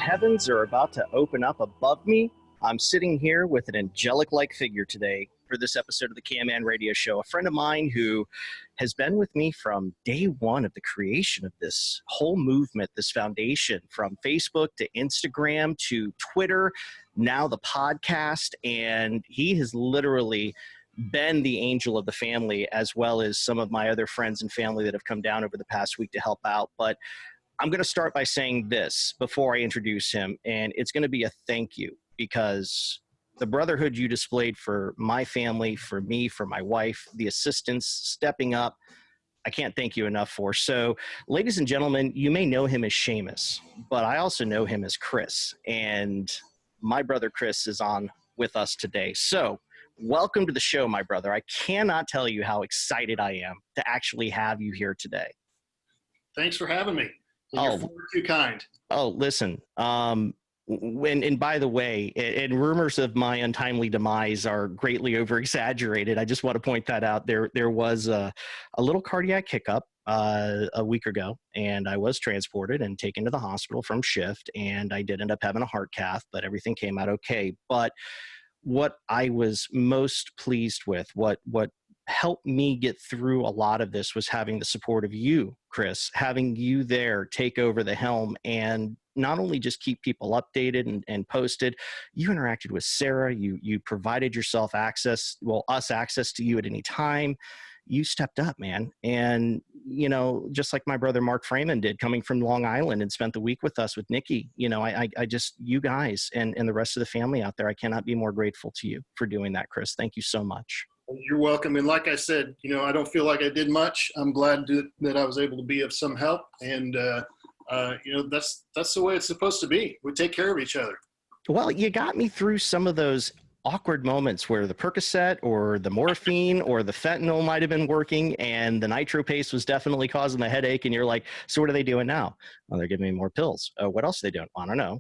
heavens are about to open up above me. I'm sitting here with an angelic-like figure today for this episode of the Can-Man Radio Show, a friend of mine who has been with me from day one of the creation of this whole movement, this foundation, from Facebook to Instagram to Twitter, now the podcast, and he has literally been the angel of the family, as well as some of my other friends and family that have come down over the past week to help out. But I'm going to start by saying this before I introduce him, and it's going to be a thank you, because the brotherhood you displayed for my family, for me, for my wife, the assistance, stepping up, I can't thank you enough for. So, ladies and gentlemen, you may know him as Seamus, but I also know him as Chris, and my brother Chris is on with us today. So, welcome to the show, my brother. I cannot tell you how excited I am to actually have you here today. Thanks for having me. You're far too kind. Oh, listen. And by the way, and rumors of my untimely demise are greatly over-exaggerated. I just want to point that out. There was a little cardiac hiccup a week ago, and I was transported and taken to the hospital from shift, and I did end up having a heart cath, but everything came out okay. But what I was most pleased with, what helped me get through a lot of this, was having the support of you, Chris, having you there take over the helm and not only just keep people updated and posted. You interacted with Sarah. You provided yourself access, us access to you at any time. You stepped up, man. And, just like my brother Mark Freeman did, coming from Long Island and spent the week with us with Nikki, I just, you guys and the rest of the family out there, I cannot be more grateful to you for doing that, Chris. Thank you so much. You're welcome. And like I said, I don't feel like I did much. I'm glad that I was able to be of some help. And, that's the way it's supposed to be. We take care of each other. Well, you got me through some of those awkward moments where the Percocet or the morphine or the fentanyl might have been working, and the nitro paste was definitely causing the headache. And you're like, so what are they doing now? Well, they're giving me more pills. What else are they doing? I don't know.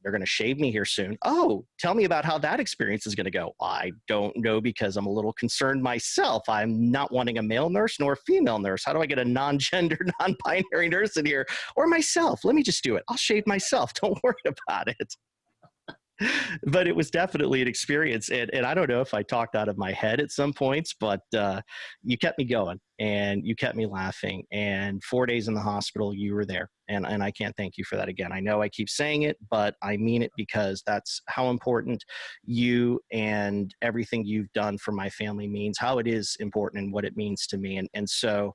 They're going to shave me here soon. Oh, tell me about how that experience is going to go. I don't know, because I'm a little concerned myself. I'm not wanting a male nurse nor a female nurse. How do I get a non-gender, non-binary nurse in here? Or myself? Let me just do it. I'll shave myself. Don't worry about it. But it was definitely an experience. And I don't know if I talked out of my head at some points, but you kept me going and you kept me laughing. And 4 days in the hospital, you were there. And I can't thank you for that again. I know I keep saying it, but I mean it, because that's how important you and everything you've done for my family means, how it is important and what it means to me. And so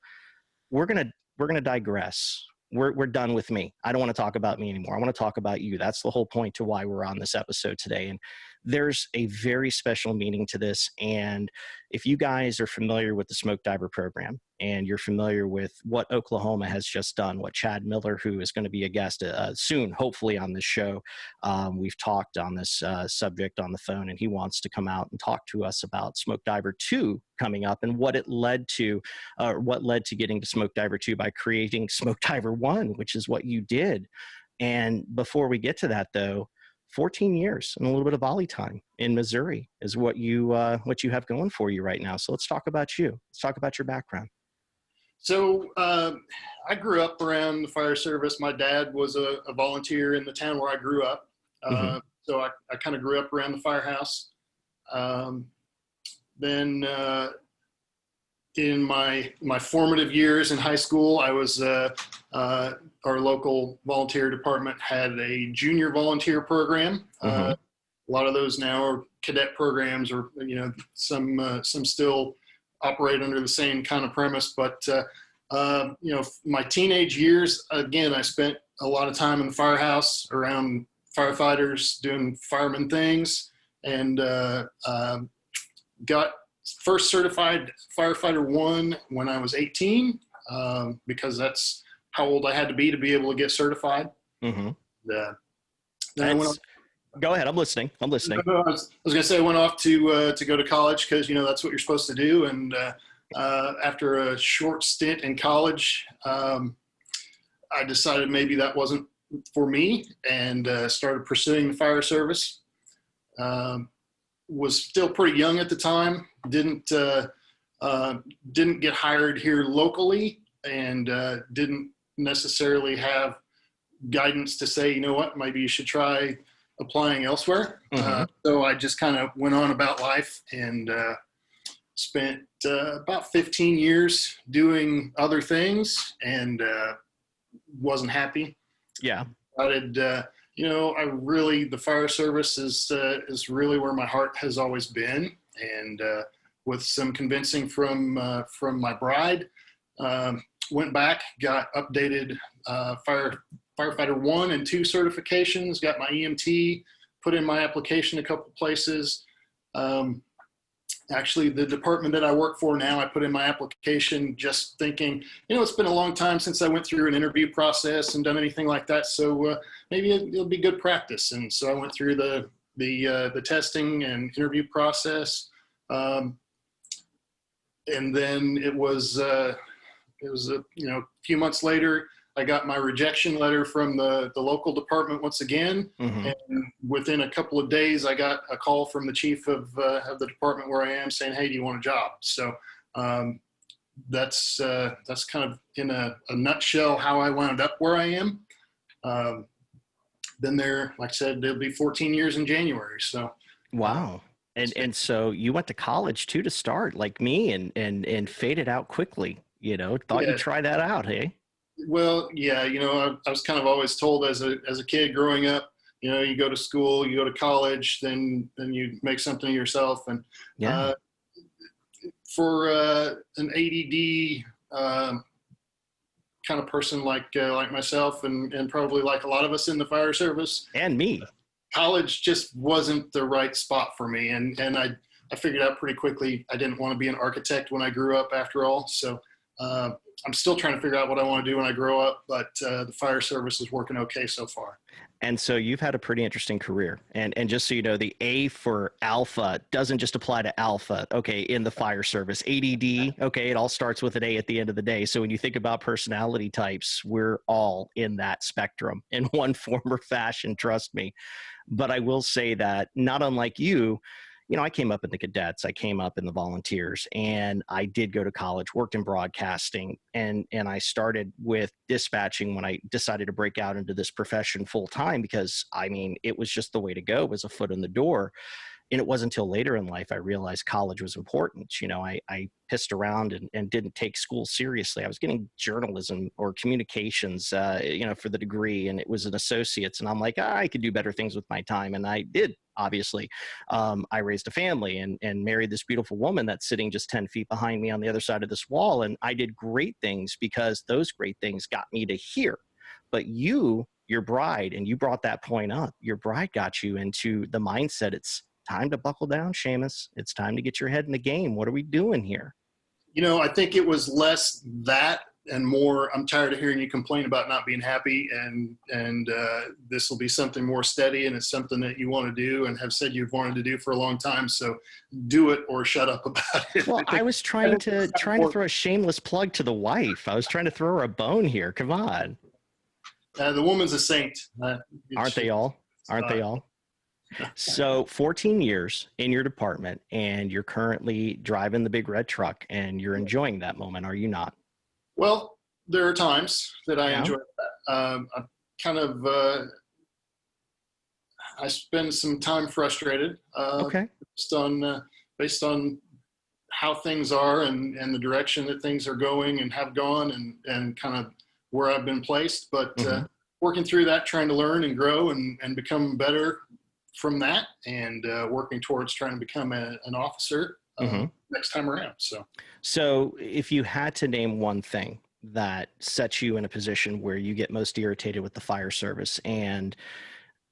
we're gonna digress. We're done with me. I don't want to talk about me anymore. I want to talk about you. That's the whole point to why we're on this episode today. And there's a very special meaning to this. And if you guys are familiar with the Smoke Diver program, and you're familiar with what Oklahoma has just done, what Chad Miller, who is going to be a guest soon, hopefully on this show, we've talked on this subject on the phone, and he wants to come out and talk to us about Smoke Diver 2 coming up and what it led to, what led to getting to Smoke Diver 2 by creating Smoke Diver 1, which is what you did. And before we get to that, though, 14 years and a little bit of volley time in Missouri is what you have going for you right now. So let's talk about you. Let's talk about your background. So I grew up around the fire service. My dad was a volunteer in the town where I grew up. So I kind of grew up around the firehouse. Then in my formative years in high school, I was our local volunteer department had a junior volunteer program. A lot of those now are cadet programs, or some still operate under the same kind of premise. But my teenage years, again, I spent a lot of time in the firehouse around firefighters doing fireman things, and got first certified firefighter 1 when I was 18, because that's how old I had to be able to get certified. Then I went Go ahead. I'm listening. I was going to say I went off to go to college, because that's what you're supposed to do. And after a short stint in college, I decided maybe that wasn't for me, and started pursuing the fire service. Was still pretty young at the time. Didn't get hired here locally, and didn't necessarily have guidance to say, you know what, maybe you should try applying elsewhere. Mm-hmm. So I just kind of went on about life and spent about 15 years doing other things and wasn't happy. Yeah. Decided, the fire service is really where my heart has always been. And with some convincing from my bride, went back, got updated firefighter 1 and 2 certifications, got my EMT, put in my application a couple places. Actually, the department that I work for now, I put in my application just thinking, it's been a long time since I went through an interview process and done anything like that. So maybe it'll be good practice. And so I went through the testing and interview process. And then it was a few months later, I got my rejection letter from the local department once again. Mm-hmm. And within a couple of days, I got a call from the chief of the department where I am saying, hey, do you want a job? So that's kind of in a nutshell how I wound up where I am. Been there, like I said, it'll be 14 years in January. So Wow. And so you went to college too to start, like me, and faded out quickly. Thought you'd try that out, hey? Well, yeah, I was kind of always told as a kid growing up, you go to school, you go to college, then you make something of yourself. And Yeah. For an ADD kind of person like myself, and probably like a lot of us in the fire service, And me. college just wasn't the right spot for me. And I figured out pretty quickly I didn't want to be an architect when I grew up, after all. So I'm still trying to figure out what I want to do when I grow up, but the fire service is working okay so far. And so you've had a pretty interesting career. And just so you know, the A for alpha doesn't just apply to alpha, okay, in the fire service. ADD, okay, it all starts with an A at the end of the day. So when you think about personality types, we're all in that spectrum in one form or fashion, trust me. But I will say that, not unlike you, I came up in the cadets, I came up in the volunteers, and I did go to college, worked in broadcasting, and I started with dispatching when I decided to break out into this profession full time, because it was just the way to go, was a foot in the door. And it wasn't until later in life I realized college was important. I pissed around and didn't take school seriously. I was getting journalism or communications, for the degree, and it was an associate's. And I'm like, I could do better things with my time. And I did, obviously. I raised a family and married this beautiful woman that's sitting just 10 feet behind me on the other side of this wall. And I did great things because those great things got me to here. But your bride, and you brought that point up, your bride got you into the mindset. It's time to buckle down, Seamus. It's time to get your head in the game. What are we doing here? I think it was less that and more, I'm tired of hearing you complain about not being happy, and this will be something more steady, and it's something that you want to do and have said you've wanted to do for a long time. So do it or shut up about it. Well, I was trying to throw a shameless plug to the wife. I was trying to throw her a bone here. Come on. The woman's a saint. Aren't they all? Aren't they all? So 14 years in your department, and you're currently driving the big red truck, and you're enjoying that moment, are you not? Well, there are times that I enjoy that. I kind of, I spend some time frustrated Okay. based on how things are and the direction that things are going and have gone, and kind of where I've been placed. But working through that, trying to learn and grow and become better from that, and working towards trying to become an officer next time around. So if you had to name one thing that sets you in a position where you get most irritated with the fire service, and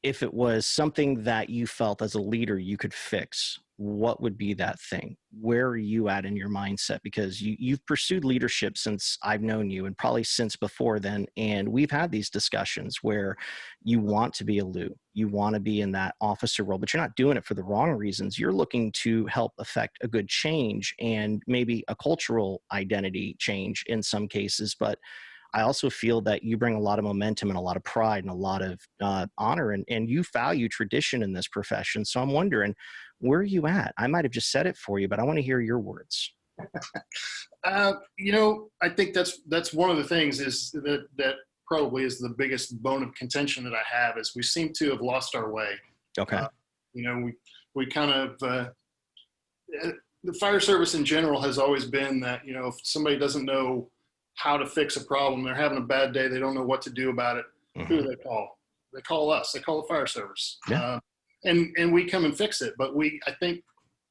if it was something that you felt as a leader you could fix, what would be that thing? Where are you at in your mindset? Because you've pursued leadership since I've known you, and probably since before then. And we've had these discussions where you want to be a Lou, you want to be in that officer role, but you're not doing it for the wrong reasons. You're looking to help affect a good change and maybe a cultural identity change in some cases. But I also feel that you bring a lot of momentum and a lot of pride and a lot of honor, and you value tradition in this profession. So I'm wondering, where are you at? I might have just said it for you, but I want to hear your words. I think that's one of the things is that probably is the biggest bone of contention that I have, is we seem to have lost our way. Okay. You know, we kind of, the fire service in general has always been that, you know, if somebody doesn't know how to fix a problem, they're having a bad day, they don't know what to do about it, who do they call? They call us. They call the fire service. Yeah. And we come and fix it. But I think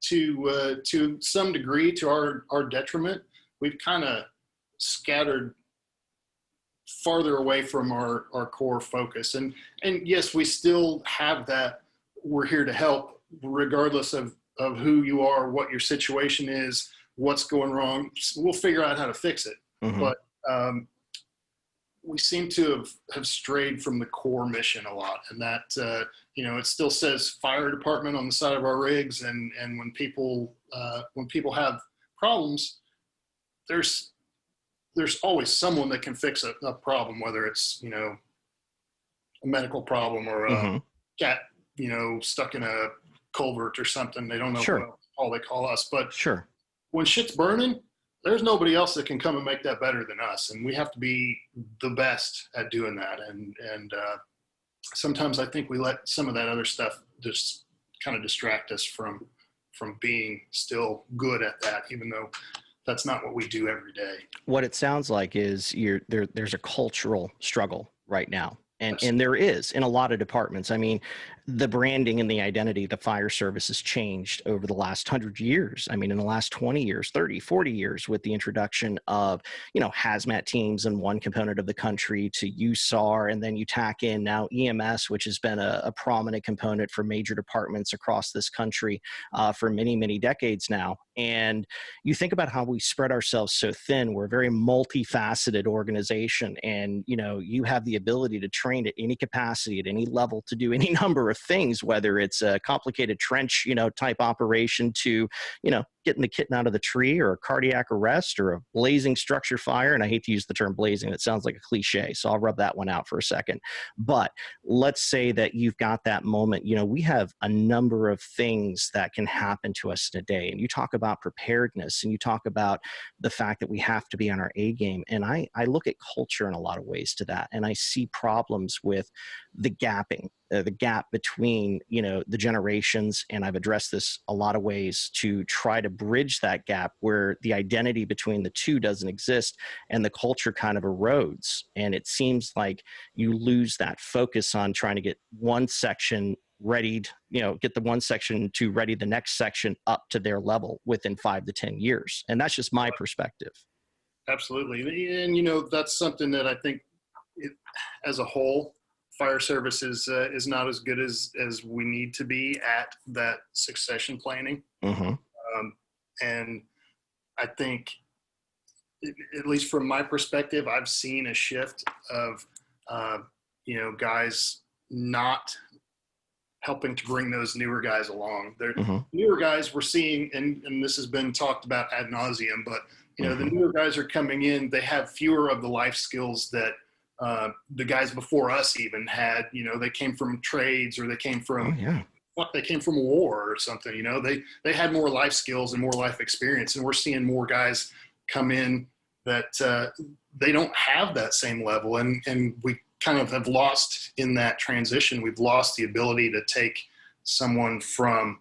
to some degree, to our detriment, we've kind of scattered farther away from our core focus. And yes, we still have that. We're here to help, regardless of who you are, what your situation is, what's going wrong. We'll figure out how to fix it. But we seem to have strayed from the core mission a lot. And that, you know, it still says fire department on the side of our rigs. And when people have problems, there's always someone that can fix a problem, whether it's, you know, a medical problem or a cat, you know, stuck in a culvert or something. They don't know what all they call us. But when shit's burning, there's nobody else that can come and make that better than us. And we have to be the best at doing that. And sometimes I think we let some of that other stuff just kind of distract us from being still good at that, even though that's not what we do every day. What it sounds like is there's a cultural struggle right now. And there is in a lot of departments. I mean, the branding and the identity of the fire service has changed over the last 100 years. I mean, in the last 20 years, 30, 40 years, with the introduction of, you know, hazmat teams in one component of the country to USAR, and then you tack in now EMS, which has been a prominent component for major departments across this country for many, many decades now. And you think about how we spread ourselves so thin. We're a very multifaceted organization, and, you know, you have the ability to train at any capacity, at any level, to do any number of things, whether it's a complicated trench, you know, type operation to, you know, getting the kitten out of the tree, or a cardiac arrest, or a blazing structure fire. And I hate to use the term blazing. It sounds like a cliche, so I'll rub that one out for a second. But let's say that you've got that moment. You know, we have a number of things that can happen to us in a day. And you talk about preparedness, and you talk about the fact that we have to be on our A game. And I look at culture in a lot of ways to that. And I see problems with the gapping, the gap between, you know, the generations. And I've addressed this a lot of ways to try to bridge that gap where the identity between the two doesn't exist and the culture kind of erodes. And it seems like you lose that focus on trying to get one section readied, you know, get the one section to ready the next section up to their level within 5 to 10 years. And that's just my perspective. Absolutely. And, you know, that's something that I think as a whole, fire service is not as good as we need to be at that succession planning. And I think, at least from my perspective, I've seen a shift of, you know, guys not helping to bring those newer guys along. They're newer guys we're seeing, and this has been talked about ad nauseum, but, you know, the newer guys are coming in, they have fewer of the life skills that the guys before us even had. You know, they came from trades, or they came from they came from war or something. You know, they had more life skills and more life experience, and we're seeing more guys come in that they don't have that same level, and we kind of have lost in that transition. We've lost the ability to take someone from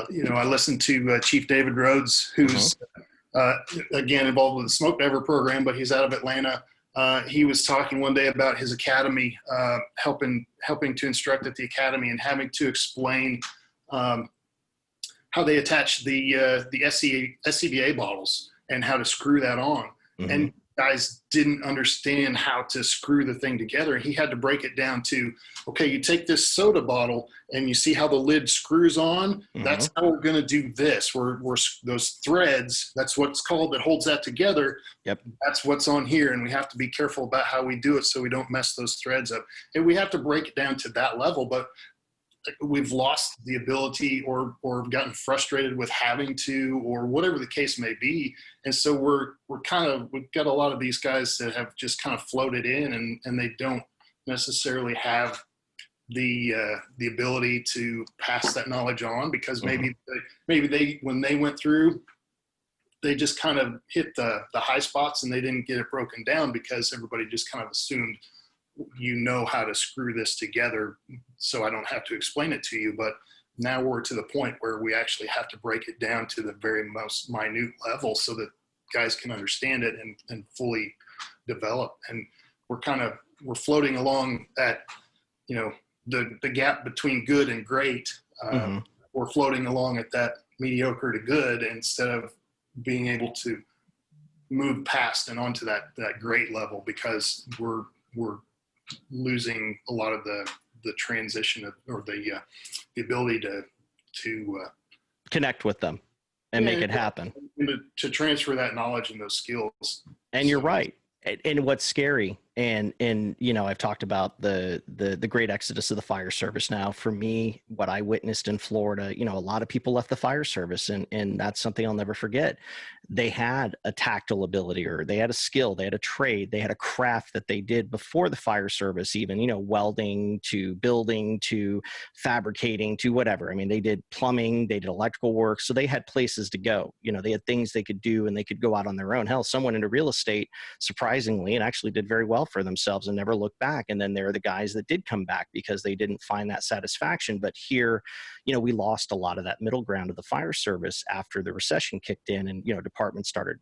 you know, I listened to Chief David Rhodes, who's again involved with the smoke diver program, but he's out of Atlanta. He was talking one day about his academy, helping to instruct at the academy, and having to explain how they attach the SCBA bottles and how to screw that on. And guys didn't understand how to screw the thing together. He had to break it down to, okay, you take this soda bottle and you see how the lid screws on. That's how we're going to do this. We're those threads, that's what's called, that holds that together. That's what's on here. And we have to be careful about how we do it so we don't mess those threads up. And we have to break it down to that level, but we've lost the ability, or gotten frustrated with having to, or whatever the case may be. And so we've got a lot of these guys that have just kind of floated in, and they don't necessarily have the ability to pass that knowledge on, because maybe they when they went through they just kind of hit the high spots and they didn't get it broken down because everybody just kind of assumed you know how to screw this together, so I don't have to explain it to you. But now we're to the point where we actually have to break it down to the very most minute level so that guys can understand it and fully develop. And we're floating along that, you know, the gap between good and great. We're floating along at that mediocre to good instead of being able to move past and onto that great level, because we're losing a lot of the transition or the ability to connect with them and make it happen, and to transfer that knowledge and those skills. And you're right. And what's scary, and you know, I've talked about the great exodus of the fire service. Now, for me, what I witnessed in Florida, you know, a lot of people left the fire service, and that's something I'll never forget. They had a tactile ability, or they had a skill, they had a trade, they had a craft that they did before the fire service, even, you know, welding to building to fabricating to whatever. I mean, they did plumbing, they did electrical work, so they had places to go. You know, they had things they could do, and they could go out on their own. Hell, someone into real estate, surprisingly, and actually did very well for themselves and never looked back. And then there are the guys that did come back because they didn't find that satisfaction. But here, you know, we lost a lot of that middle ground of the fire service after the recession kicked in, and, you know, departments started,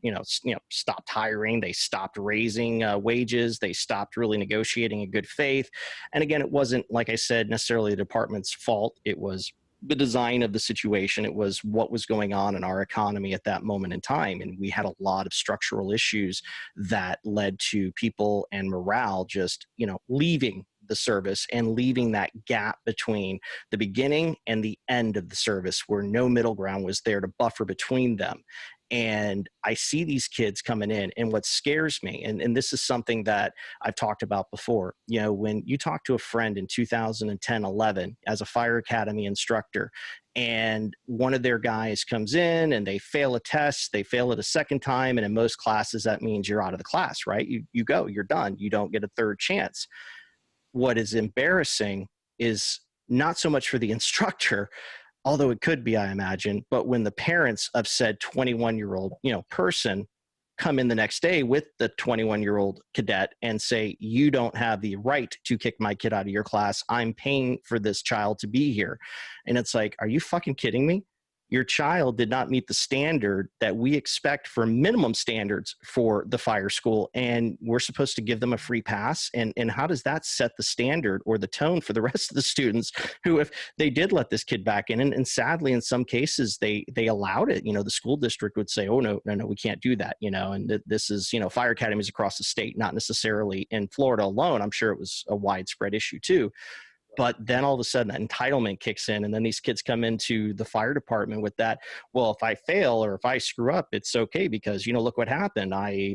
stopped hiring, they stopped raising wages, they stopped really negotiating in good faith. And again, it wasn't, like I said, necessarily the department's fault. It was the design of the situation. It was what was going on in our economy at that moment in time. And we had a lot of structural issues that led to people and morale just, you know, leaving the service and leaving that gap between the beginning and the end of the service, where no middle ground was there to buffer between them. And I see these kids coming in, and what scares me, and this is something that I've talked about before, you know, when you talk to a friend in 2010, 11 as a fire academy instructor, and one of their guys comes in and they fail a test, they fail it a second time, and in most classes that means you're out of the class, right? You go, you're done, you don't get a third chance. What is embarrassing is not so much for the instructor, although it could be, I imagine, but when the parents of said 21-year-old, you know, person come in the next day with the 21-year-old cadet and say, you don't have the right to kick my kid out of your class. I'm paying for this child to be here. And it's like, are you fucking kidding me? Your child did not meet the standard that we expect for minimum standards for the fire school, and we're supposed to give them a free pass. And how does that set the standard or the tone for the rest of the students who, if they did let this kid back in, and sadly, in some cases, they allowed it, you know, the school district would say, oh, no, we can't do that, you know, and this is, you know, fire academies across the state, not necessarily in Florida alone. I'm sure it was a widespread issue too. But then all of a sudden that entitlement kicks in, and then these kids come into the fire department with that, well, if I fail or if I screw up, it's okay because, you know, look what happened.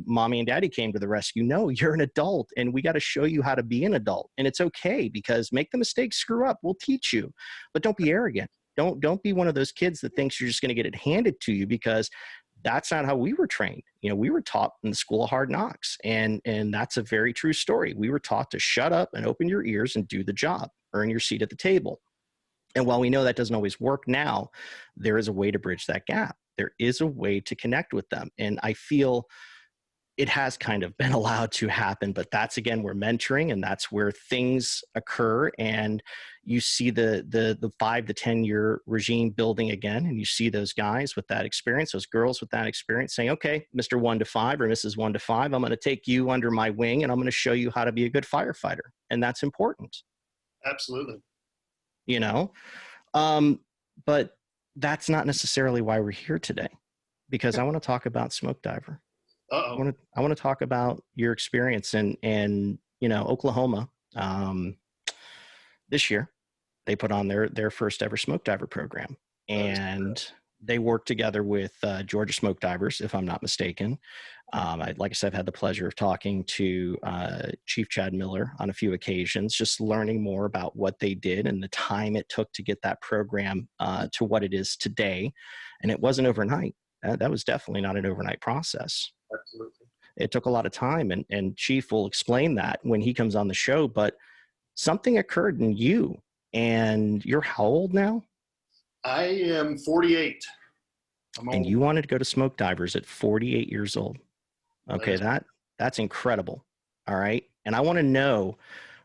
Mommy and daddy came to the rescue. No, you're an adult, and we got to show you how to be an adult. And it's okay, because make the mistake, screw up, we'll teach you. But don't be arrogant. Don't be one of those kids that thinks you're just going to get it handed to you, because that's not how we were trained. You know, we were taught in the school of hard knocks, and that's a very true story. We were taught to shut up and open your ears and do the job, earn your seat at the table. And while we know that doesn't always work now, there is a way to bridge that gap. There is a way to connect with them. And I feel it has kind of been allowed to happen, but that's, again, where mentoring, and that's where things occur. And you see the 5 to 10 year regime building again, and you see those guys with that experience, those girls with that experience saying, okay, Mr. 1 to 5 or Mrs. 1 to 5, I'm going to take you under my wing, and I'm going to show you how to be a good firefighter. And that's important. Absolutely. You know, but that's not necessarily why we're here today, because I want to talk about Smoke Diver. I want to talk about your experience in you know, Oklahoma. This year, they put on their first ever Smoke Diver program, and they worked together with Georgia Smoke Divers, if I'm not mistaken. Like I said, I've had the pleasure of talking to Chief Chad Miller on a few occasions, just learning more about what they did and the time it took to get that program to what it is today. And it wasn't overnight. That was definitely not an overnight process. Absolutely. It took a lot of time, and Chief will explain that when he comes on the show, but something occurred in you. And you're how old now? I am 48. I'm And old. you wanted to go to smoke divers at 48 years old. That Okay, is- that's incredible. All right. And I want to know,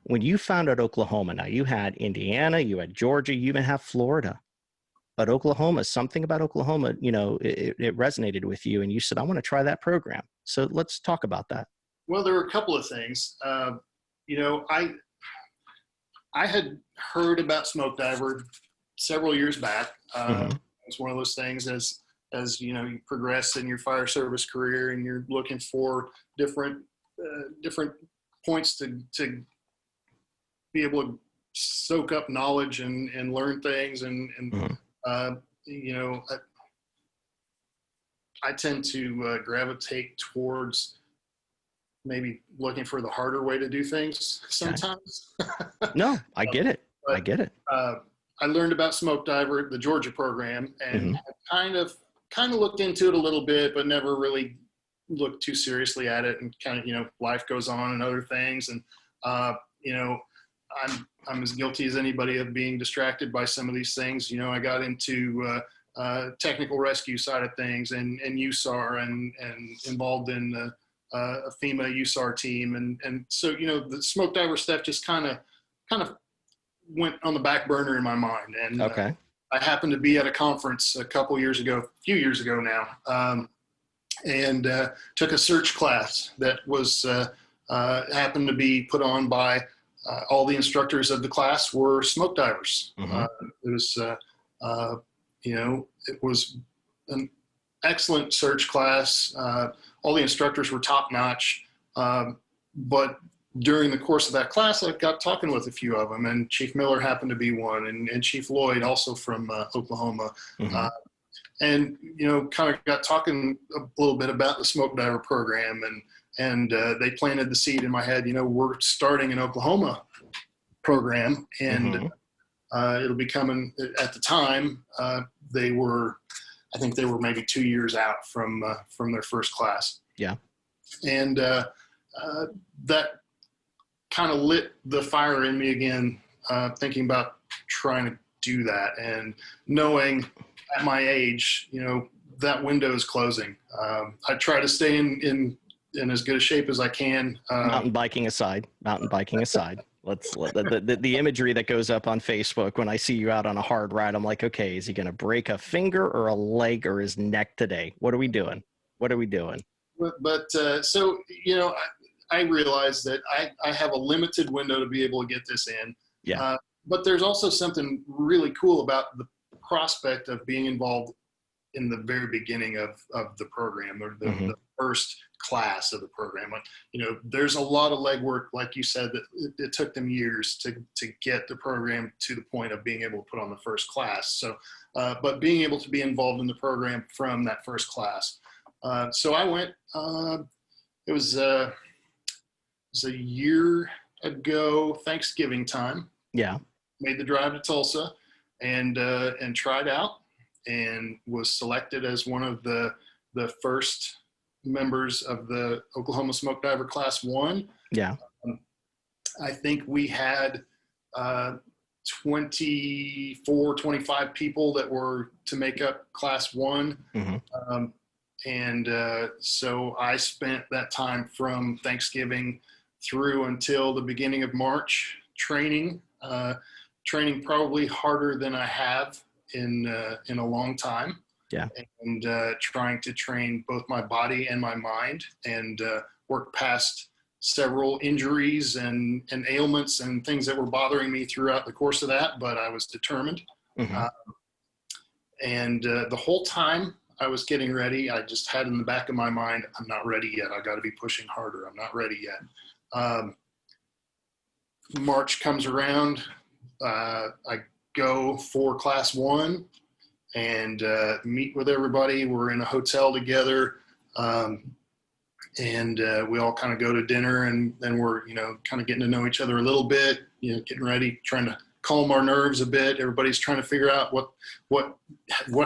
when you found out Oklahoma, now you had Indiana, you had Georgia, you even have Florida. But Oklahoma, something about Oklahoma, it resonated with you, and you said, I want to try that program. So let's talk about that. Well, there were a couple of things. You know, I had heard about smoke diver several years back. Mhm. It's one of those things as you know, you progress in your fire service career and you're looking for different different points to be able to soak up knowledge and learn things and Mhm. you know, I tend to gravitate towards maybe looking for the harder way to do things Okay. sometimes. No, I get it. I But get it. I learned about smoke diver, the Georgia program, and Mhm. kind of looked into it a little bit, but never really looked too seriously at it. And kind of, you know, life goes on and other things, and you know, I'm as guilty as anybody of being distracted by some of these things. You know, I got into technical rescue side of things and USAR and involved in a FEMA USAR team, and so, you know, the smoke diver stuff just kind of went on the back burner in my mind. And Okay. I happened to be at a conference a few years ago now, and took a search class that was happened to be put on by all the instructors of the class were smoke divers. Mhm. It was, you know, it was an excellent search class. All the instructors were top notch, but during the course of that class, I got talking with a few of them, and Chief Miller happened to be one, and Chief Lloyd, also from Oklahoma. Mhm. And, you know, kind of got talking a little bit about the smoke diver program, and they planted the seed in my head. You know, we're starting an Oklahoma program, and Mhm. it'll be coming at the time. I think they were maybe 2 years out from their first class. Yeah. And that kind of lit the fire in me again, thinking about trying to do that, and knowing at my age, you know, that window is closing. I try to stay in as good a shape as I can. Mountain biking aside, the imagery that goes up on Facebook when I see you out on a hard ride, I'm like, okay, is he going to break a finger or a leg or his neck today? What are we doing? But so, you know, I realize that I have a limited window to be able to get this in. Yeah. But there's also something really cool about the prospect of being involved in the very beginning of the program, or the first class of the program. Like, you know, there's a lot of legwork, like you said, that it took them years to get the program to the point of being able to put on the first class. So, but being able to be involved in the program from that first class. So I went, it was a year ago, Thanksgiving time. Yeah. Made the drive to Tulsa and tried out, and was selected as one of the first members of the Oklahoma Smoke Diver Class 1. Yeah. I think we had 24, 25 people that were to make up Class 1. Mm-hmm. And so I spent that time from Thanksgiving through until the beginning of March training probably harder than I have in a long time. Yeah. And trying to train both my body and my mind, and work past several injuries and ailments and things that were bothering me throughout the course of that. But I was determined. Mm-hmm. And the whole time I was getting ready, I just had in the back of my mind, I'm not ready yet. I got to be pushing harder. I'm not ready yet. March comes around. I go for Class 1 and meet with everybody. We're in a hotel together, and we all kind of go to dinner, and then we're, you know, kind of getting to know each other a little bit, you know, getting ready, trying to calm our nerves a bit. Everybody's trying to figure out what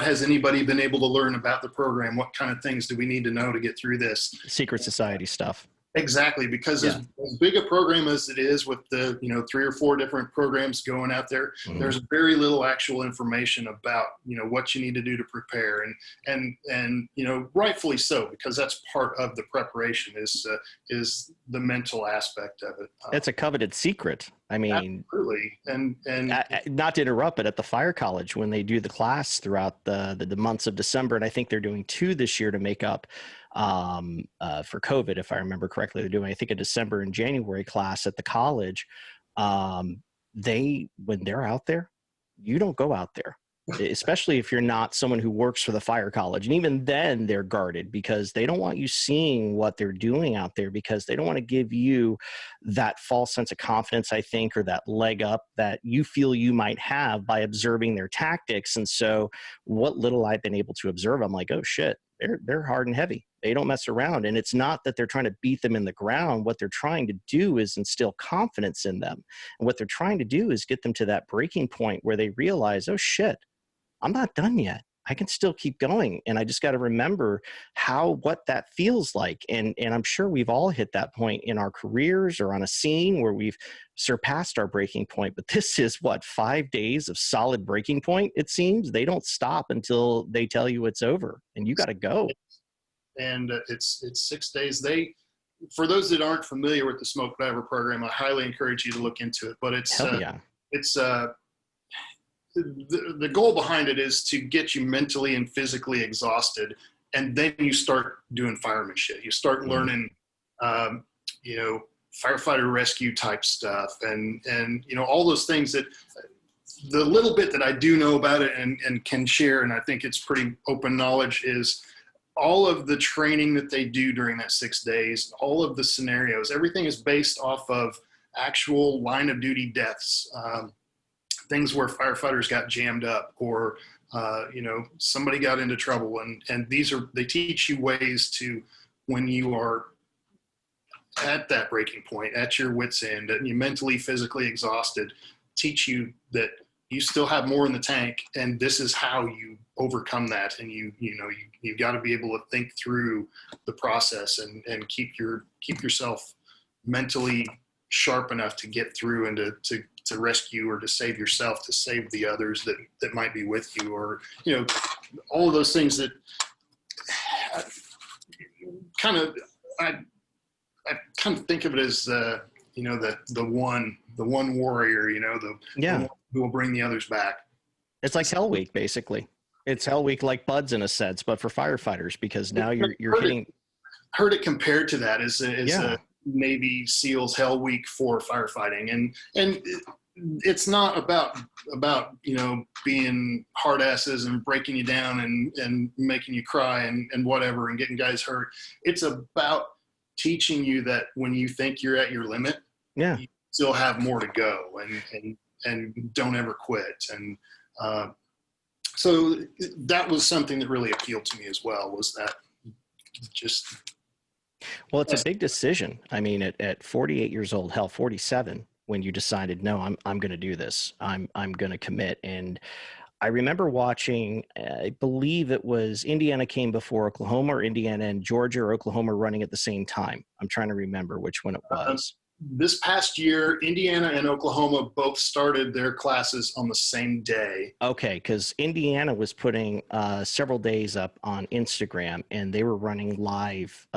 has anybody been able to learn about the program? What kind of things do we need to know to get through this? Secret society stuff. Exactly, because Yeah. as big a program as it is with the 3 or 4 different programs going out there, Mhm. there's very little actual information about what you need to do to prepare, and rightfully so, because that's part of the preparation is the mental aspect of it. It's a coveted secret. I mean, Absolutely, and not to interrupt, but at the fire college, when they do the class throughout the months of December, and I think they're doing 2 this year to make up for COVID, if I remember correctly. They're doing, I think, a December and January class at the college. Um, when they're out there, you don't go out there, especially if you're not someone who works for the fire college. And even then, they're guarded because they don't want you seeing what they're doing out there, because they don't want to give you that false sense of confidence, I think, or that leg up that you feel you might have by observing their tactics. And so, what little I've been able to observe, I'm like, oh shit, they're hard and heavy. They don't mess around. And it's not that they're trying to beat them in the ground. What they're trying to do is instill confidence in them. And what they're trying to do is get them to that breaking point where they realize, oh shit, I'm not done yet. I can still keep going. And I just got to remember what that feels like. And I'm sure we've all hit that point in our careers or on a scene where we've surpassed our breaking point. But this is what, 5 days of solid breaking point, it seems. They don't stop until they tell you it's over and you got to go. and it's 6 days. For those that aren't familiar with the smoke diver program, I highly encourage you to look into it. But Hell yeah. it's the goal behind it is to get you mentally and physically exhausted, and then you start doing fireman shit. You start learning, firefighter rescue type stuff, and all those things that the little bit that I do know about it and can share, and I think it's pretty open knowledge, is all of the training that they do during that 6 days, all of the scenarios, everything is based off of actual line of duty deaths. Things where firefighters got jammed up, or somebody got into trouble, and they teach you ways to, when you are at that breaking point, at your wit's end, and you're mentally, physically exhausted, teach you that you still have more in the tank, and this is how you overcome that. And you've got to be able to think through the process and keep yourself mentally sharp enough to get through and to rescue or to save yourself, to save the others that might be with you, or all of those things that I kind of think of it as the one warrior, the one who will bring the others back. It's like Hell Week, basically. It's Hell Week like Buds in a sense, but for firefighters, because now you're hitting. Heard it compared to that as a Navy SEALs Hell Week for firefighting, and it's not about being hard asses and breaking you down and making you cry and whatever and getting guys hurt. It's about teaching you that when you think you're at your limit, you still have more to go, and don't ever quit. And so that was something that really appealed to me as well, was that just. Well, it's a big decision. I mean, at 48 years old, hell, 47, when you decided, no, I'm going to do this. I'm going to commit. And I remember watching, I believe it was Indiana came before Oklahoma, or Indiana and Georgia or Oklahoma running at the same time. I'm trying to remember which one it was. This past year, Indiana and Oklahoma both started their classes on the same day. Okay, because Indiana was putting several days up on Instagram, and they were running live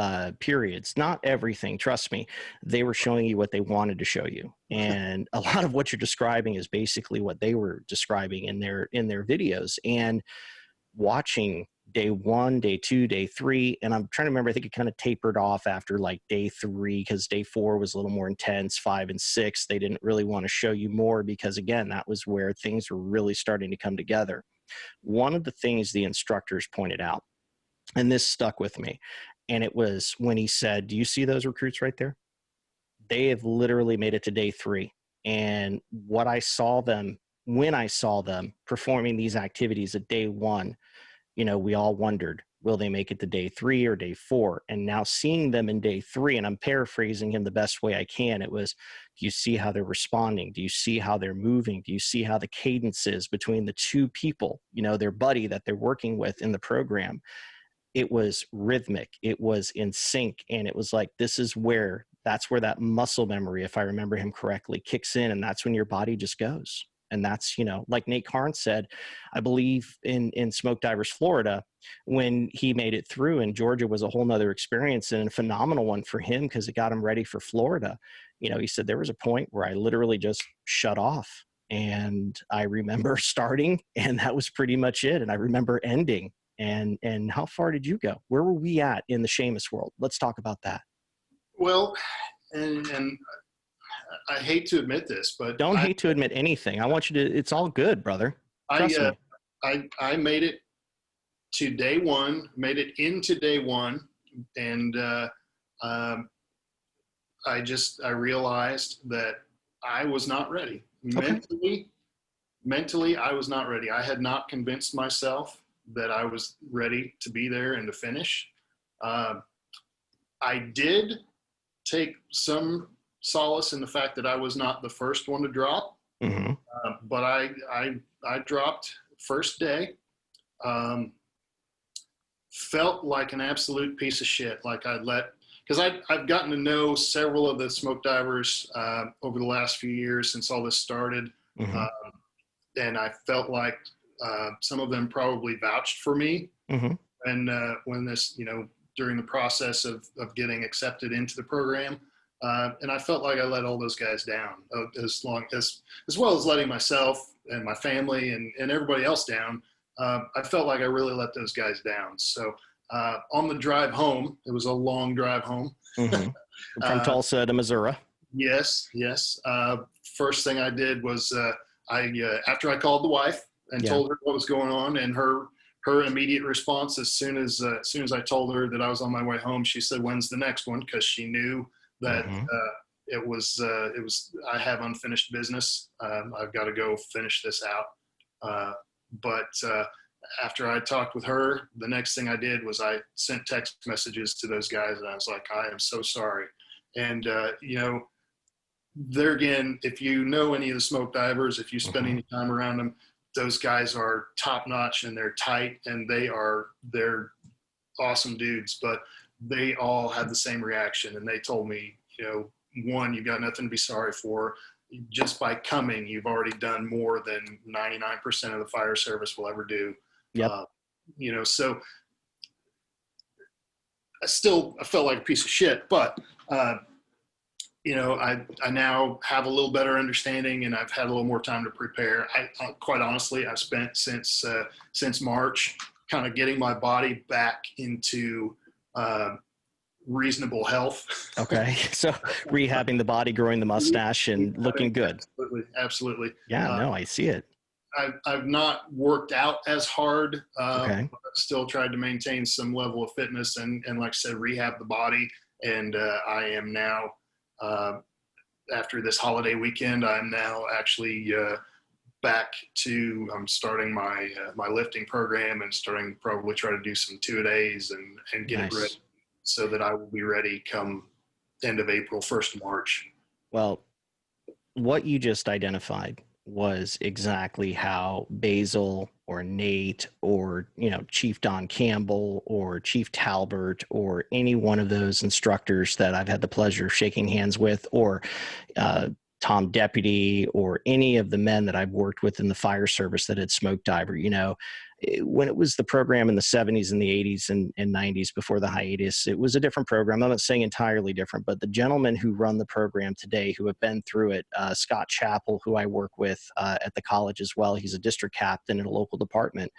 periods. Not everything, trust me. They were showing you what they wanted to show you. And a lot of what you're describing is basically what they were describing in their videos. And watching day 1, day 2, day 3, and I'm trying to remember, I think it kind of tapered off after like day 3, because day 4 was a little more intense. 5 and 6, they didn't really want to show you more, because again, that was where things were really starting to come together. One of the things the instructors pointed out, and this stuck with me, and it was when he said, do you see those recruits right there? They have literally made it to day 3. And when I saw them performing these activities at day 1, we all wondered, will they make it to day 3 or day 4? And now seeing them in day 3, and I'm paraphrasing him the best way I can, it was, do you see how they're responding? Do you see how they're moving? Do you see how the cadence is between the two people, their buddy that they're working with in the program? it was rhythmic, it was in sync, and it was like, that's where that muscle memory, if I remember him correctly, kicks in, and that's when your body just goes. And that's, like Nate Carnes said, I believe in Smoke Divers, Florida, when he made it through, and Georgia was a whole nother experience and a phenomenal one for him because it got him ready for Florida. He said there was a point where I literally just shut off, and I remember starting, and that was pretty much it. And I remember ending. And how far did you go? Where were we at in the Seamus world? Let's talk about that. Well, and I hate to admit this, but Don't hate to admit anything. I want you to, it's all good, brother. Trust me. I made it to day one, made it into day one. And I realized that I was not ready. Okay. Mentally, I was not ready. I had not convinced myself that I was ready to be there and to finish. I did take some solace in the fact that I was not the first one to drop, but I dropped first day. Felt like an absolute piece of shit. Like because I've gotten to know several of the smoke divers over the last few years since all this started, and I felt like some of them probably vouched for me, and when this, during the process of getting accepted into the program. And I felt like I let all those guys down, as well as letting myself and my family and everybody else down. I felt like I really let those guys down. So on the drive home, it was a long drive home. From Tulsa to Missouri. Yes. First thing I did was after I called the wife and told her what was going on, and her immediate response as soon as I told her that I was on my way home, she said, "When's the next one?" Because she knew that it was I have unfinished business. I've got to go finish this out. But after I talked with her, the next thing I did was I sent text messages to those guys, and I was like, "I am so sorry." And there again, if you know any of the smoke divers, if you spend any time around them, those guys are top notch and they're tight and they're awesome dudes, but they all had the same reaction. And they told me, one, you've got nothing to be sorry for. Just by coming, you've already done more than 99% of the fire service will ever do. Yep. So I felt like a piece of shit, but I now have a little better understanding, and I've had a little more time to prepare. I quite honestly, I've spent since March kind of getting my body back into reasonable health. Okay. So rehabbing the body, growing the mustache, and looking good. Absolutely. Yeah, no, I see it. I've not worked out as hard, Okay. but I've still tried to maintain some level of fitness and like I said, rehab the body. And I am now, after this holiday weekend, I'm now actually I'm starting my lifting program and starting probably try to do some 2-a-days and get it ready so that I will be ready come end of April, 1st of March. Well, what you just identified was exactly how Basil or Nate or, Chief Don Campbell or Chief Talbert or any one of those instructors that I've had the pleasure of shaking hands with, or Tom Deputy, or any of the men that I've worked with in the fire service that had smoke diver, when it was the program in the 70s and the 80s and 90s before the hiatus, it was a different program. I'm not saying entirely different, but the gentlemen who run the program today, who have been through it, Scott Chappell, who I work with at the college as well, he's a district captain in a local department,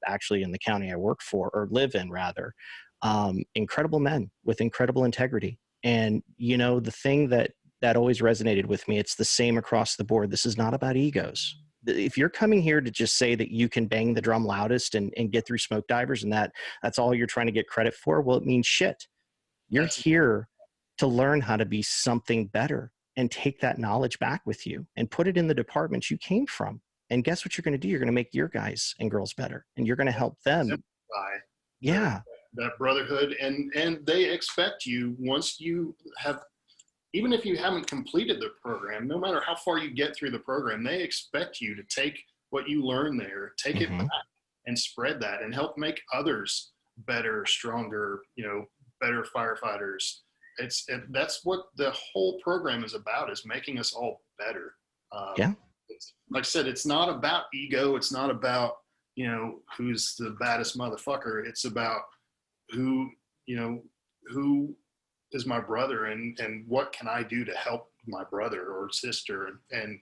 actually in the county I work for, or live in rather, incredible men with incredible integrity. And, the thing that always resonated with me, it's the same across the board. This is not about egos. If you're coming here to just say that you can bang the drum loudest and get through smoke divers and that's all you're trying to get credit for, well, it means shit. You're here to learn how to be something better and take that knowledge back with you and put it in the departments you came from. And guess what you're going to do? You're going to make your guys and girls better, and you're going to help them. Yeah. That brotherhood. And they expect you, once you have, even if you haven't completed the program, no matter how far you get through the program, they expect you to take what you learn there, take it back and spread that and help make others better, stronger, better firefighters. That's what the whole program is about, is making us all better. Yeah. Like I said, it's not about ego. It's not about, who's the baddest motherfucker. It's about who, who is my brother, and what can I do to help my brother or sister, and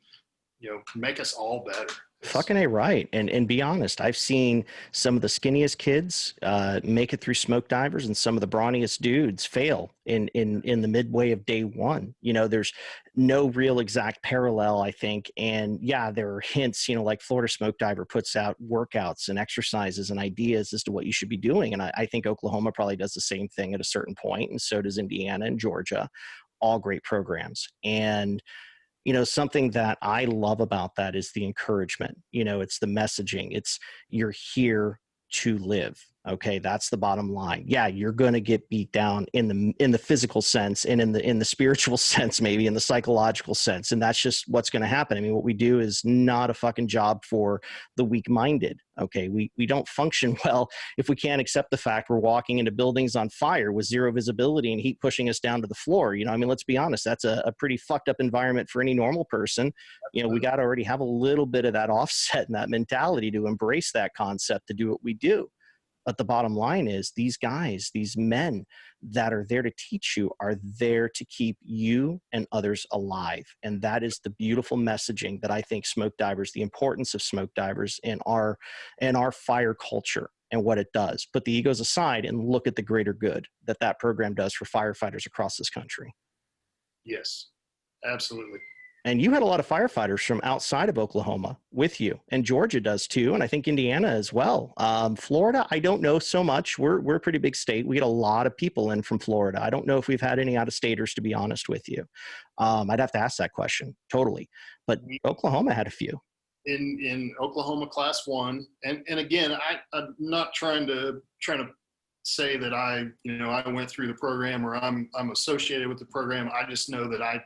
make us all better. Fucking A right. And be honest, I've seen some of the skinniest kids make it through smoke divers, and some of the brawniest dudes fail in the midway of day one. There's no real exact parallel, I think. And yeah, there are hints, like Florida Smoke Diver puts out workouts and exercises and ideas as to what you should be doing. And I think Oklahoma probably does the same thing at a certain point, and so does Indiana and Georgia, all great programs. And something that I love about that is the encouragement. It's the messaging. It's you're here to live. Okay, that's the bottom line. Yeah, you're going to get beat down in the physical sense, and in the spiritual sense, maybe in the psychological sense, and that's just what's going to happen. I mean, what we do is not a fucking job for the weak-minded. Okay, we don't function well if we can't accept the fact we're walking into buildings on fire with zero visibility and heat pushing us down to the floor. I mean, let's be honest, that's a pretty fucked up environment for any normal person. We got to already have a little bit of that offset and that mentality to embrace that concept to do what we do. But the bottom line is these guys, these men that are there to teach you, are there to keep you and others alive. And that is the beautiful messaging that I think smoke divers, the importance of smoke divers in our fire culture and what it does. Put the egos aside and look at the greater good that program does for firefighters across this country. Yes, absolutely. And you had a lot of firefighters from outside of Oklahoma with you, and Georgia does too, and I think Indiana as well. Florida, I don't know so much. We're a pretty big state. We get a lot of people in from Florida. I don't know if we've had any out-of-staters, to be honest with you. I'd have to ask that question, totally. But Oklahoma had a few. In Oklahoma Class 1, and again, I'm not trying to say that I went through the program or I'm associated with the program. I just know that I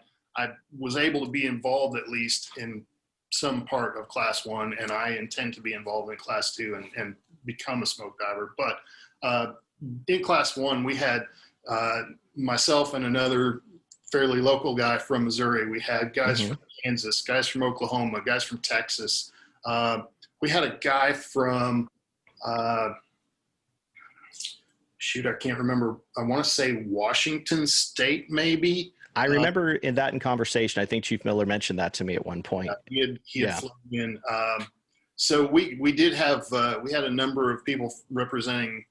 was able to be involved at least in some part of Class 1, and I intend to be involved in Class 2 and become a smoke diver. But in Class 1, we had myself and another fairly local guy from Missouri. We had guys from Kansas, guys from Oklahoma, guys from Texas. We had a guy from, I can't remember. I want to say Washington State, maybe. I remember in conversation, I think Chief Miller mentioned that to me at one point. He had flown in. So we did have, we had a number of people representing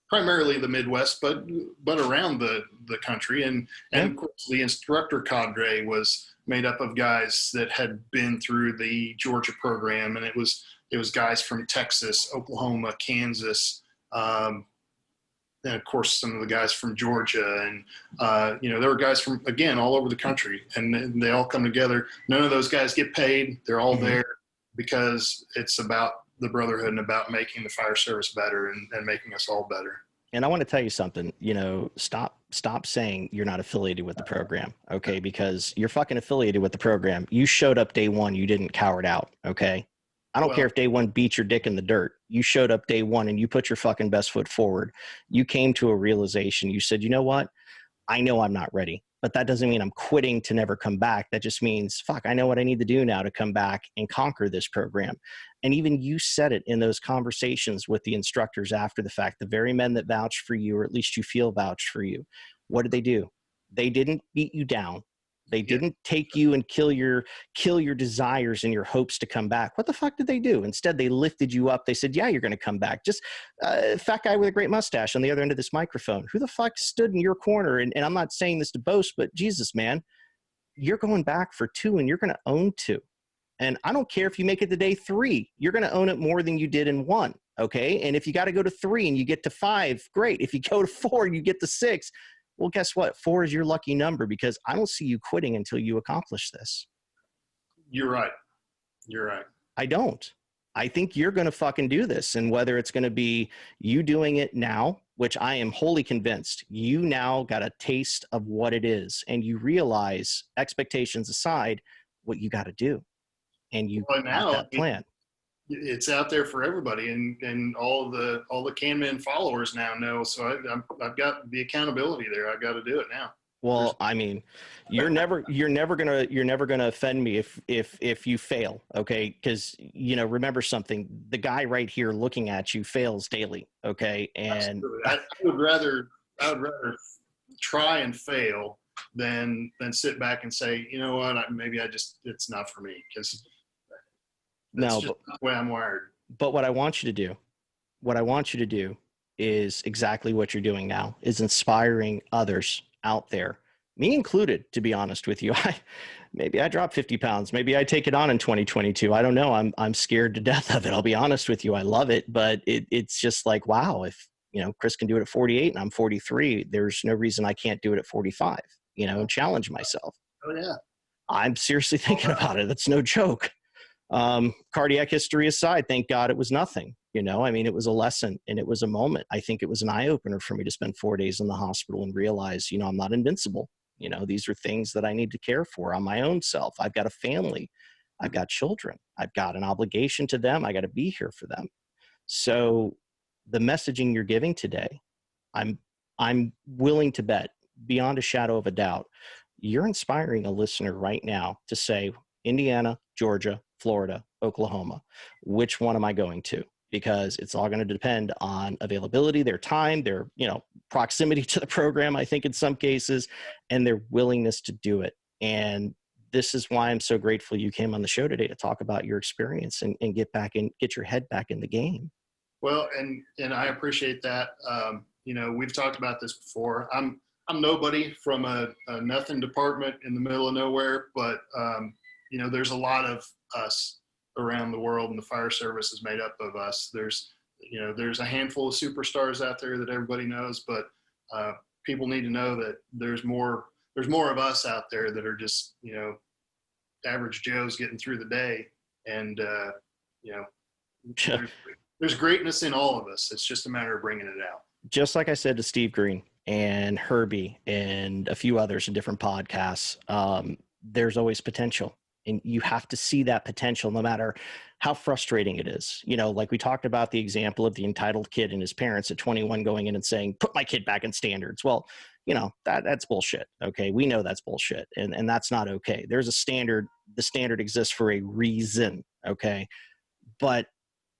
primarily the Midwest, but around the country. And of course, the instructor cadre was made up of guys that had been through the Georgia program. And it was guys from Texas, Oklahoma, Kansas, and of course, some of the guys from Georgia, and there were guys from, again, all over the country, and they all come together. None of those guys get paid; they're all there because it's about the brotherhood and about making the fire service better and making us all better. And I want to tell you something. Stop saying you're not affiliated with the program, okay? Because you're fucking affiliated with the program. You showed up day one. You didn't cower it out, okay? I don't care if day one beat your dick in the dirt. You showed up day one and you put your fucking best foot forward. You came to a realization. You said, you know what? I know I'm not ready, but that doesn't mean I'm quitting to never come back. That just means, fuck, I know what I need to do now to come back and conquer this program. And even you said it in those conversations with the instructors after the fact, the very men that vouched for you, or at least you feel vouched for you. What did they do? They didn't beat you down. They didn't take you and kill your desires and your hopes to come back. What the fuck did they do? Instead, they lifted you up. They said, yeah, you're going to come back. Just fat guy with a great mustache on the other end of this microphone. Who the fuck stood in your corner? And I'm not saying this to boast, but Jesus, man, you're going back for 2 and you're going to own 2. And I don't care if you make it to day 3. You're going to own it more than you did in 1. Okay. And if you got to go to 3 and you get to 5, great. If you go to 4 and you get to 6, well, guess what? 4 is your lucky number, because I don't see you quitting until you accomplish this. You're right. You're right. I don't. I think you're going to fucking do this. And whether it's going to be you doing it now, which I am wholly convinced, you now got a taste of what it is. And you realize, expectations aside, what you got to do. And you have that plan. it's out there for everybody, and all the Canman followers now know. So I've got the accountability there. I've got to do it now. Well, I mean, you're never gonna offend me if you fail, okay? Because remember something. The guy right here looking at you fails daily, okay? And I would rather try and fail than sit back and say, you know what, maybe it's not for me, because that's just the way I'm wired. But what I want you to do is exactly what you're doing now, is inspiring others out there, me included, to be honest with you. Maybe I drop 50 pounds. Maybe I take it on in 2022. I don't know. I'm scared to death of it. I'll be honest with you. I love it, but it's just like, wow, if Chris can do it at 48 and I'm 43, there's no reason I can't do it at 45, and challenge myself. Oh yeah. I'm seriously thinking about it. That's no joke. Cardiac history aside, thank God it was nothing. I mean, it was a lesson and it was a moment. I think it was an eye opener for me to spend 4 days in the hospital and realize, I'm not invincible. These are things that I need to care for on my own self. I've got a family. I've got children. I've got an obligation to them. I got to be here for them. So the messaging you're giving today, I'm willing to bet beyond a shadow of a doubt, you're inspiring a listener right now to say, Indiana, Georgia, Florida, Oklahoma, which one am I going to? Because it's all going to depend on availability, their time, their, proximity to the program, I think in some cases, and their willingness to do it. And this is why I'm so grateful you came on the show today to talk about your experience and get your head back in the game. Well, and I appreciate that. We've talked about this before. I'm nobody from a nothing department in the middle of nowhere, but there's a lot of us around the world, and the fire service is made up of us. There's a handful of superstars out there that everybody knows, but people need to know that there's more of us out there that are just, average Joes getting through the day. And, there's greatness in all of us. It's just a matter of bringing it out. Just like I said to Steve Green and Herbie and a few others in different podcasts, there's always potential. And you have to see that potential no matter how frustrating it is. Like we talked about the example of the entitled kid and his parents at 21 going in and saying, put my kid back in standards. Well, that's bullshit. Okay. We know that's bullshit. And that's not okay. There's a standard. The standard exists for a reason. Okay. But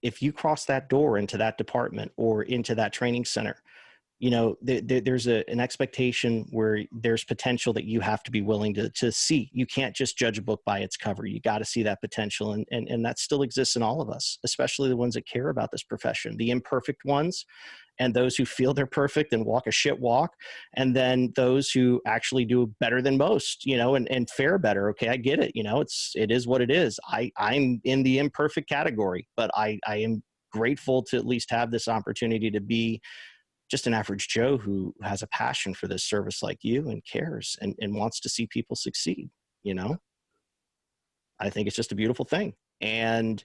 if you cross that door into that department or into that training center, there's an expectation where there's potential that you have to be willing to see. You can't just judge a book by its cover. You got to see that potential. And that still exists in all of us, especially the ones that care about this profession, the imperfect ones, and those who feel they're perfect and walk a shit walk. And then those who actually do better than most, and fare better. Okay. I get it. It is what it is. I'm in the imperfect category, but I am grateful to at least have this opportunity to be just an average Joe who has a passion for this service like you and cares and wants to see people succeed. I think it's just a beautiful thing. And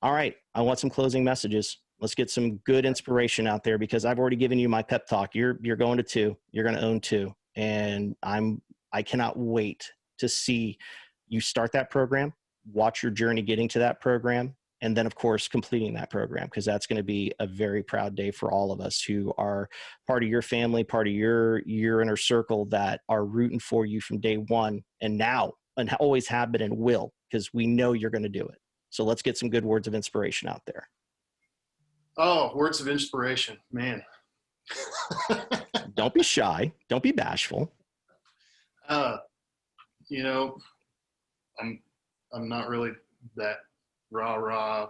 all right, I want some closing messages. Let's get some good inspiration out there, because I've already given you my pep talk. You're going to 2, you're going to own 2. And I cannot wait to see you start that program, watch your journey getting to that program, and then, of course, completing that program, because that's going to be a very proud day for all of us who are part of your family, part of your inner circle, that are rooting for you from day one and now, and always have been and will, because we know you're going to do it. So let's get some good words of inspiration out there. Oh, words of inspiration, man. Don't be shy. Don't be bashful. I'm not really that rah.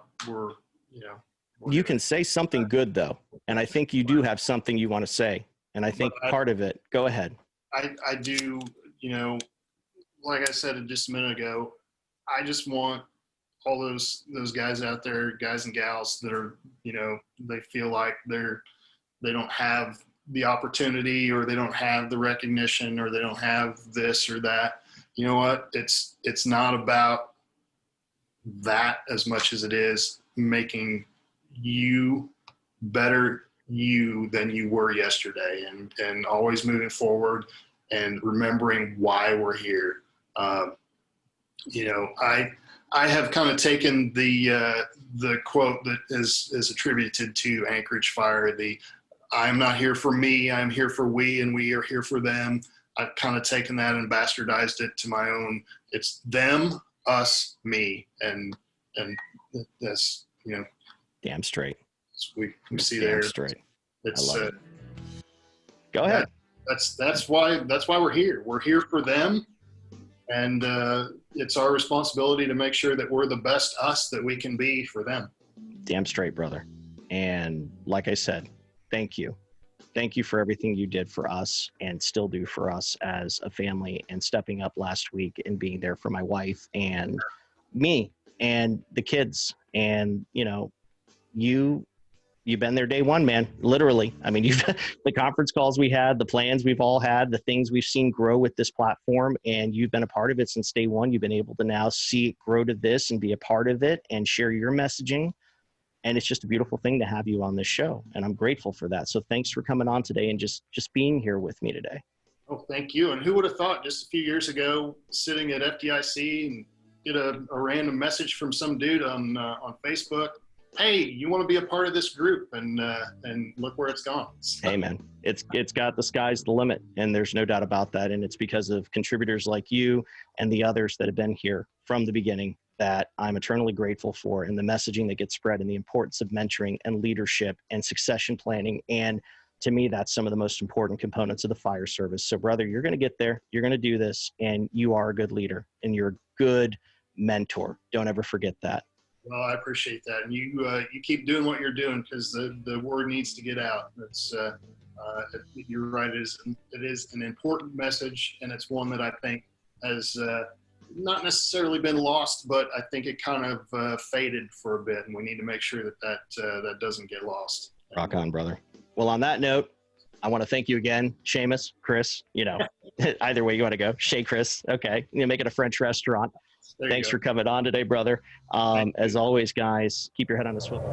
You can say something good though. And I think you do have something you want to say. And I think part of it, go ahead. I do, like I said just a minute ago, I just want all those guys out there, guys and gals that are, they feel like they don't have the opportunity, or they don't have the recognition, or they don't have this or that. You know what? It's not about that as much as it is making you better you than you were yesterday, and always moving forward and remembering why we're here. I have kind of taken the the quote that is attributed to Anchorage Fire, the "I'm not here for me, I'm here for we, and we are here for them." I've kind of taken that and bastardized it to my own. It's them, us, me, and that's, you know, Damn straight. we see Damn there. straight. It's I love it. Go ahead. That's why we're here. We're here for them, and it's our responsibility to make sure that we're the best us that we can be for them. Damn straight, brother. And like I said, thank you. Thank you for everything you did for us and still do for us as a family, and stepping up last week and being there for my wife and me and the kids. And, you know, you've been there day one, man, literally. I mean, the conference calls we had, the plans we've all had, the things we've seen grow with this platform, and you've been a part of it since day one. You've been able to now see it grow to this and be a part of it and share your messaging. And it's just a beautiful thing to have you on this show. And I'm grateful for that. So thanks for coming on today and just being here with me today. Oh, thank you. And who would have thought just a few years ago, sitting at FDIC and get a random message from some dude on Facebook, "Hey, you want to be a part of this group?" And look where it's gone. So. Hey man, it's got the sky's the limit, and there's no doubt about that. And it's because of contributors like you and the others that have been here from the beginning that I'm eternally grateful for, and the messaging that gets spread, and the importance of mentoring and leadership and succession planning. And to me, that's some of the most important components of the fire service. So brother, you're going to get there, you're going to do this, and you are a good leader and you're a good mentor. Don't ever forget that. Well, I appreciate that. And you keep doing what you're doing, because the word needs to get out. It's you're right. It is an important message, and it's one that I think has not necessarily been lost, but I think it kind of faded for a bit, and we need to make sure that doesn't get lost. Rock on, brother. Well, on that note, I want to thank you again, Seamus, Chris, you know, either way you want to go. Shay, Chris. Okay. You make it a French restaurant. Thanks for coming on today, brother. As always, guys, keep your head on a swivel.